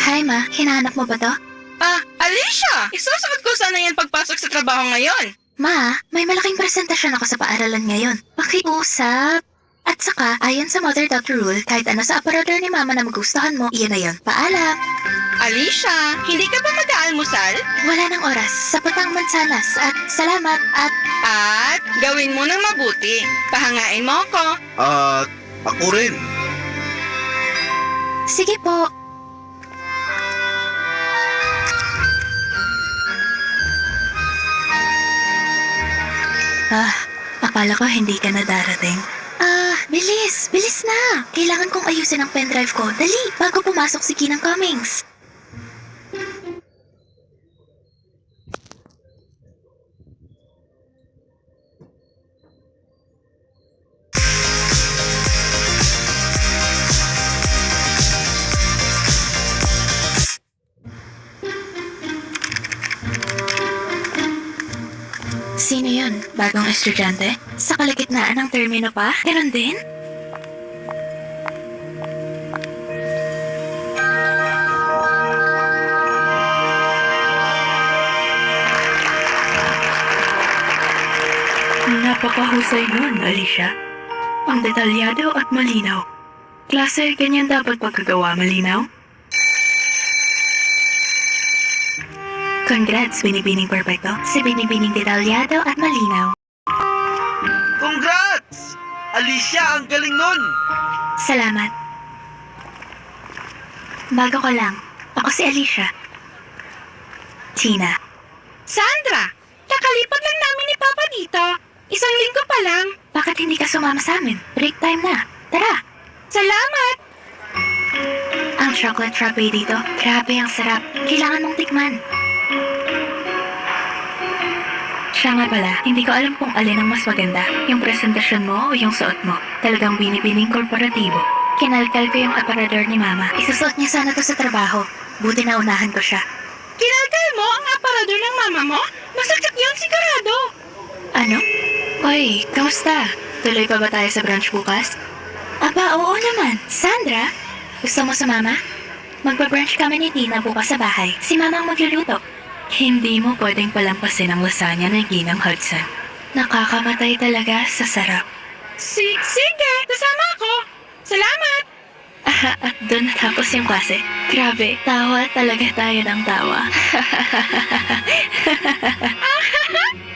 Hi ma, hinahanap mo ba to? Alicia! Isusuot ko sana yan pagpasok sa trabaho ngayon. Ma, may malaking presentasyon ako sa paaralan ngayon. Pakiusap. At saka, ayon sa Mother Daughter Rule, kahit ano sa aparador ni Mama na magustuhan mo, iyan na yun. Paalam! Alicia, hindi ka ba mag-aalmusal? Wala ng oras. Sapot ang mansanas. At salamat. At gawin mo ng mabuti. Pahangain mo ako. At ako rin. Sige po. Akala ko hindi ka na darating. Bilis! Bilis na! Kailangan kong ayusin ang pendrive ko. Dali! Bago pumasok si Kinang Cummings. Sino yun? Bagong estudyante? Sa kalagitnaan ng termino pa? Ganon din? Napakahusay nun, Alicia. Ang detalyado at malinaw. Klase, ganyan dapat pagkagawa, malinaw? Congrats, Binibining Perfecto. Si Binibining detalyado at malinaw. Congrats! Alicia, ang galing nun! Salamat. Bago ko lang, ako si Alicia. Tina. Sandra, kakalipat lang namin ni Papa dito. Isang linggo pa lang. Bakit hindi ka sumama sa amin? Break time na. Tara! Salamat! Ang chocolate frappe dito, grabe ang sarap. Kailangan mong tikman. Siya nga pala, hindi ko alam kung alin ang mas maganda. Yung presentasyon mo o yung suot mo. Talagang binibining korporatibo. Kinalkal ko yung aparador ni Mama. Isusuot niya sana to sa trabaho. Buti na unahan ko siya. Kinalkal mo ang aparador ng mama mo? Masakit yun sigurado. Ano? Oy, kamusta? Tuloy pa ba tayo sa brunch bukas? Aba, oo naman. Sandra, gusto mo sumama? Magpa-brunch kami ni Tina bukas sa bahay. Si Mama ang magluluto. Hindi mo pwedeng palampasin ang lasagna ng Ginang Hudson. Nakakamatay talaga sa sarap. Sige, kasama ako. Salamat! At doon natapos yung klase. Grabe, tawa talaga tayo ng tawa.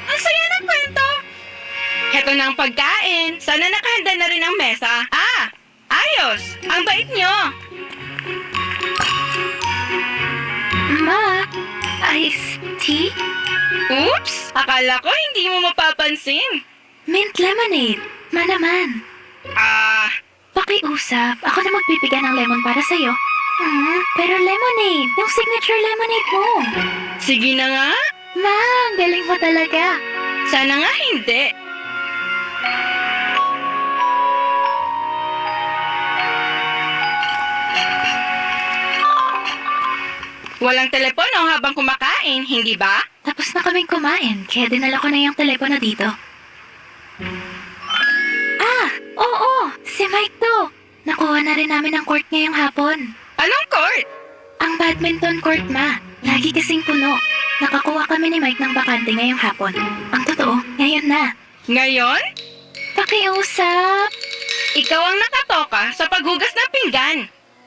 Ang saya ng kwento. Heto na ang pagkain. Sana nakahanda na rin ang mesa. Ayos! Ang bait nyo. Ma, iced tea? Oops! Akala ko hindi mo mapapansin. Mint lemonade. Ma naman. Pakiusap, ako na magbibigay ng lemon para sa'yo. Pero lemonade, yung signature lemonade mo. Sige na nga. Ma, ang galing mo talaga. Sana nga hindi. Walang telepono habang kumakain, hindi ba? Tapos na kaming kumain, kaya dinala ko na yung telepono dito. Oo, si Mike to. Nakuha na rin namin ang court ngayong hapon. Anong court? Ang badminton court, Ma. Lagi kasing puno. Nakakuha kami ni Mike ng bakante ngayong hapon. Ang totoo, ngayon na. Ngayon? Pakiusap. Ikaw ang nakatoka sa paghugas ng pinggan.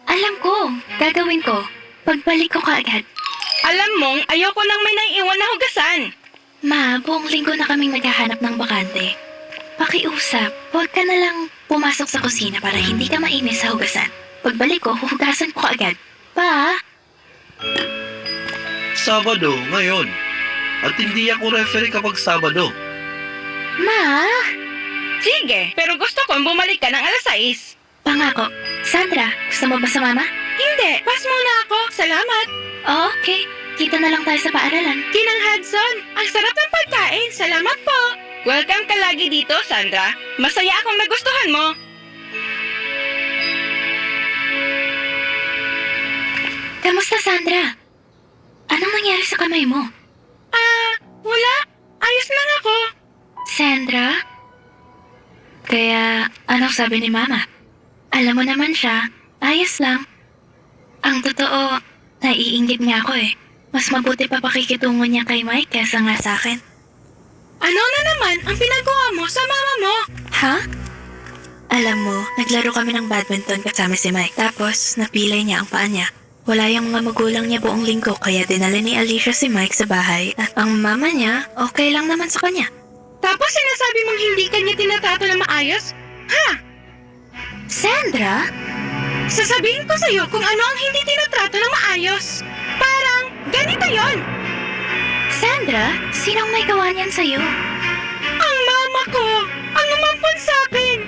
Alam ko, gagawin ko. Pagbalik ko kaagad. Alam mong ayoko nang may naiiwan na hugasan. Ma, buong linggo na kaming naghahanap ng bakante. Pakiusap, huwag ka na lang pumasok sa kusina para hindi ka mainis sa hugasan. Pagbalik ko, huhugasan ko kaagad. Pa? Sabado, ngayon. At hindi ako referee kapag Sabado. Ma? Sige, pero gusto kong bumalik ka ng alas 6. Pangako. Sandra, gusto mo ba sumama? Hindi, pass muna ako. Salamat. Okay, kita na lang tayo sa paaralan. Kinang Hudson, ang sarap ng pagkain. Salamat po. Welcome ka lagi dito, Sandra. Masaya akong nagustuhan mo. Kamusta, Sandra? Anong nangyari sa kamay mo? Wala. Ayos lang ako. Sandra? Kaya, anong sabi ni Mama? Alam mo naman siya, ayos lang. Ang totoo, Naiinggit nga ako eh. Mas mabuti pa pakikitungo niya kay Mike kesa nga sa akin. Ano na naman ang pinagawa mo sa mama mo? Ha? Alam mo, naglaro kami ng badminton kasama si Mike. Tapos, napilay niya ang paa niya. Wala yung mga magulang niya buong linggo kaya dinala ni Alicia si Mike sa bahay at ang mama niya okay lang naman sa kanya. Tapos sinasabi mong hindi ka niya tinatrato na maayos? Ha? Sandra? Sasabihin ko sa'yo kung ano ang hindi tinatrato na maayos. Parang ganito yon. Sandra? Sinong may gawa niyan sa'yo? Ang mama ko, ang umampon sa akin.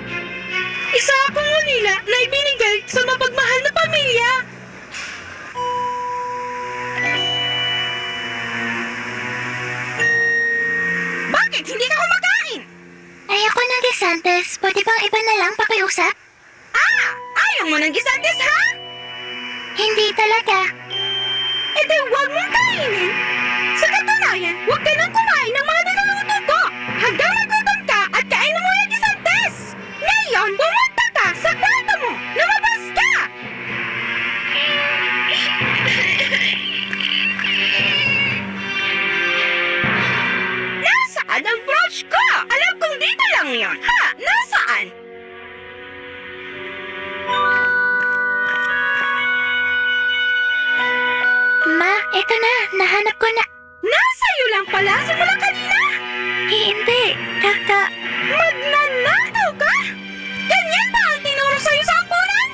Isa akong ulila na ibinigay sa mapagmahal na pamilya. Bakit hindi ka kumakain? Ayoko ng Desantes. Pwede bang iba na lang pakiusap? Ayaw mo ng gisantes, ha? Hindi talaga. E di huwag mong kainin. Sa katunayan, huwag ka nang kumain ng mga niluluto ko. Hanggang magutom ka at kainin mo yung gisantes. Ngayon, pumunta ka sa kwarto mo. Lumabas ka! Nasaan ang brush ko? Alam kong dito lang yon. Ha? Nasaan? Ma, eto na. Nahanap ko na. Nasa'yo lang pala simula kanina? Hindi. Magnanakaw ka? Ganyan ba ang tinuro sa'yo sa ampunan?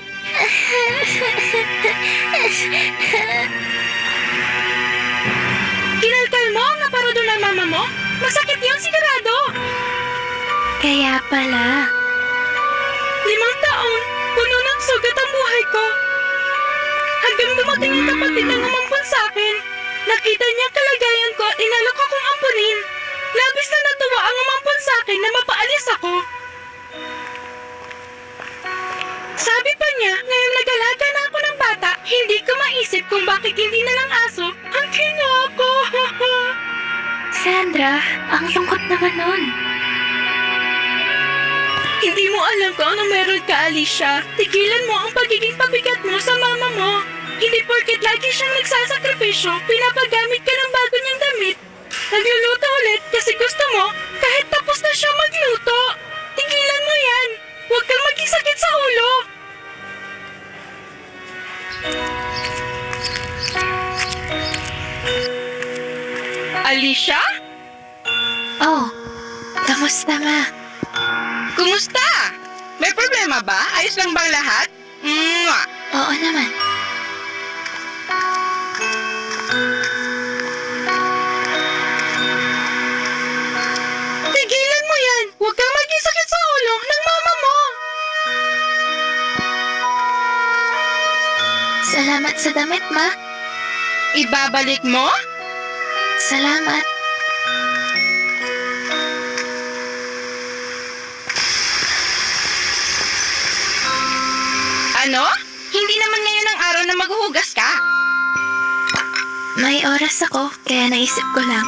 Kinalkal mo ang aparador ng mama mo? Masakit yun sigurado. Kaya pala. 5 taon, puno ng sugat ang buhay ko. Hanggang dumating ang kapatid ng umampun sa akin. Nakita niya ang kalagayan ko at inalok akong ampunin. Labis na natuwa ang umampun sa akin na mapaalis ako. Sabi pa niya, ngayong nag-alaga na ako ng bata, hindi ko maisip kung bakit hindi na lang aso ang ginawa ko. Sandra, ang lungkot naman nun. Hindi mo alam kung ano meron ka, Alicia. Tigilan mo ang pagiging pabigat mo sa mama mo. Hindi porket lagi siyang nagsasakripisyo, pinapagamit ka ng bago niyang damit. Nagluluto ulit kasi gusto mo, kahit tapos na siya magluto. Tigilan mo yan. Huwag kang maging sakit sa ulo. Alicia? Oh, kamusta ma? Kumusta? May problema ba? Ayos lang bang lahat? Mwah! Oo naman. Tigilan mo yan! Huwag kang maging sakit sa ulo ng mama mo! Salamat sa damit, ma. Ibabalik mo? Salamat. Ano? Hindi naman ngayon ang araw na maghuhugas ka. May oras ako, kaya naisip ko lang.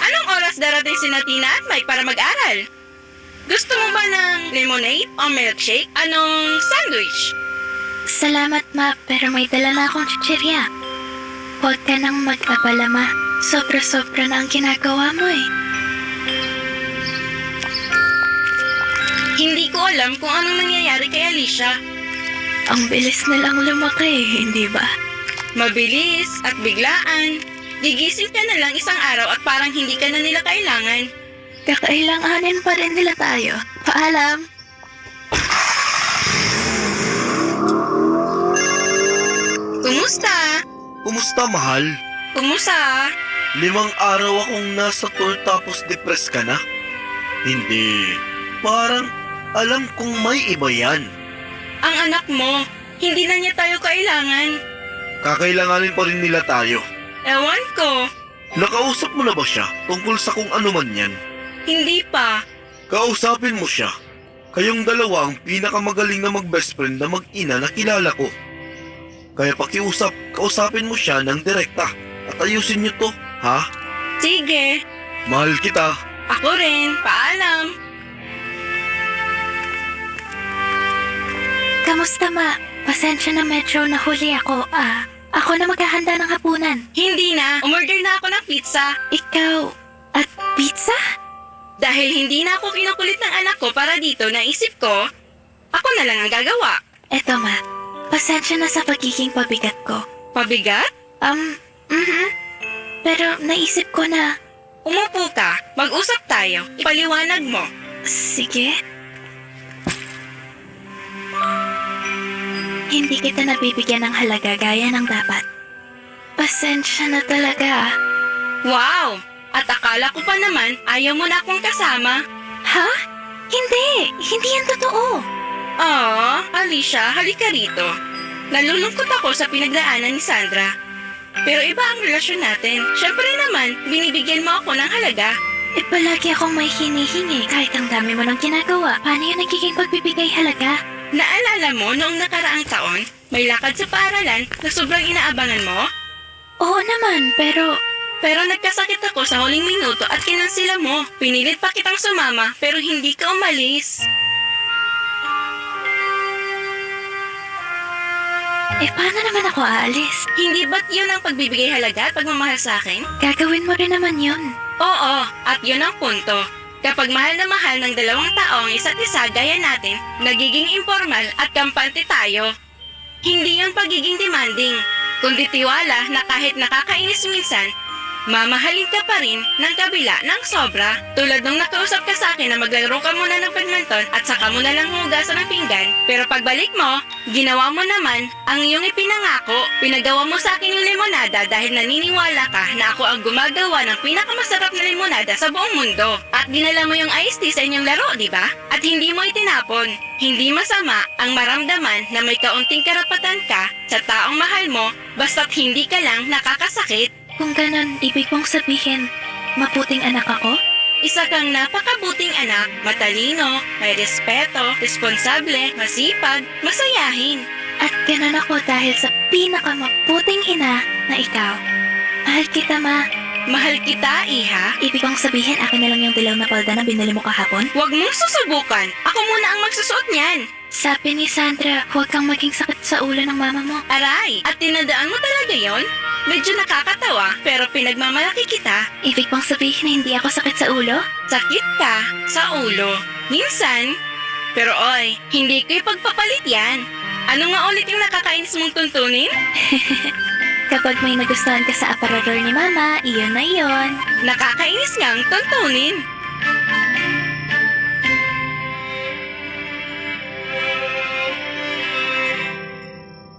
Anong oras darating si Tina at Mike para mag-aral? Gusto mo ba ng lemonade o milkshake? Anong sandwich? Salamat, ma, pero may dala na akong chichirya. Huwag ka nang mag-abala, ma. Sobra-sobra na ang ginagawa mo eh. Hindi ko alam kung anong nangyayari kay Alicia. Ang bilis nilang lumaki, hindi ba? Mabilis at biglaan. Gigising ka na lang isang araw at parang hindi ka na nila kailangan. Kakailanganin pa rin nila tayo. Paalam. Kumusta? Kumusta, mahal? Kumusta? 5 araw akong nasa tour tapos depressed ka na? Hindi. Parang alam kong may iba yan. Ang anak mo, hindi na niya tayo kailangan. Kakailanganin pa rin nila tayo. Ewan ko, Nakausap mo na ba siya tungkol sa kung ano man yan? hindi pa. Kausapin mo siya. Kayong dalawa ang pinakamagaling na mag-best friend na mag-ina na kilala ko. Kaya kausapin mo siya ng direkta at ayusin niyo to, ha? Sige, Mahal kita. ako rin, paalam. Kamusta, Ma? Pasensya na medyo nahuli ako. Ako na maghahanda ng hapunan. Hindi na. Umorder na ako ng pizza. Ikaw at pizza? Dahil hindi na ako kinukulit ng anak ko para dito, naisip ko, ako na lang ang gagawa. Eto, Ma. Pasensya na sa pagiging pabigat ko. Pabigat? Pero naisip ko na, Umupo ka. Mag-usap tayo. Ipaliwanag mo. sige. Hindi kita nabibigyan ng halaga gaya ng dapat. Pasensya na talaga. Wow! At akala ko pa naman, ayaw mo na akong kasama. Ha? Hindi! Hindi yan totoo! Alicia, halika rito. Nalulungkot ako sa pinagdaanan ni Sandra. Pero iba ang relasyon natin. Siyempre naman, binibigyan mo ako ng halaga. Palagi akong may hinihingi kahit ang dami mo ng ginagawa. Paano yun nagiging pagbibigay halaga? Naalala mo noong nakaraang taon, may lakad sa paaralan na sobrang inaabangan mo? Oo naman, pero Pero nagkasakit ako sa huling minuto at kinansila mo. Pinilit pa kitang sumama pero hindi ka umalis. paano naman ako aalis? Hindi ba't yun ang pagbibigay halaga at pagmamahal sa akin? Gagawin mo rin naman yun. Oo, at yun ang punto. Kapag mahal na mahal ng dalawang tao ang isa't isa gaya natin, nagiging informal at kampante tayo. Hindi yun pagiging demanding, kundi tiwala na kahit nakakainis minsan, mamahalin ka pa rin ng kabila ng sobra. Tulad nung nakiusap ka sa akin na maglaro ka muna ng badminton at saka mo na lang hugasan ng pinggan. Pero pagbalik mo, ginawa mo naman ang iyong ipinangako. Pinagawa mo sa akin yung limonada dahil naniniwala ka na ako ang gumagawa ng pinakamasarap na limonada sa buong mundo. At dinala mo yung iced tea sa inyong laro, di ba? At hindi mo itinapon. Hindi masama ang maramdaman na may kaunting karapatan ka sa taong mahal mo basta't hindi ka lang nakakasakit. Kung ganon, ibig mong sabihin, maputing anak ako? Isa kang napakabuting anak, matalino, may respeto, responsable, masipag, masayahin. At ganon ako dahil sa pinakamaputing ina na ikaw. Mahal kita, Ma. Mahal kita, Iha. Ibig mong sabihin akin na lang yung dilaw na palda na binili mo kahapon? Huwag mong susubukan. Ako muna ang magsusuot niyan. Sabi ni Sandra, huwag kang maging sakit sa ulo ng mama mo. Aray, at tinadaan mo talaga yon? Medyo nakakatawa, pero pinagmamalaki kita. Ibig mong sabihin na hindi ako sakit sa ulo? Sakit ka sa ulo. Minsan. Pero oy, hindi ko ipagpapalit yan. Ano nga ulit yung nakakainis mong tuntunin? Kapag may nagustuhan ka sa aparador ni Mama, iyon na iyon. Nakakainis ngang tuntunin.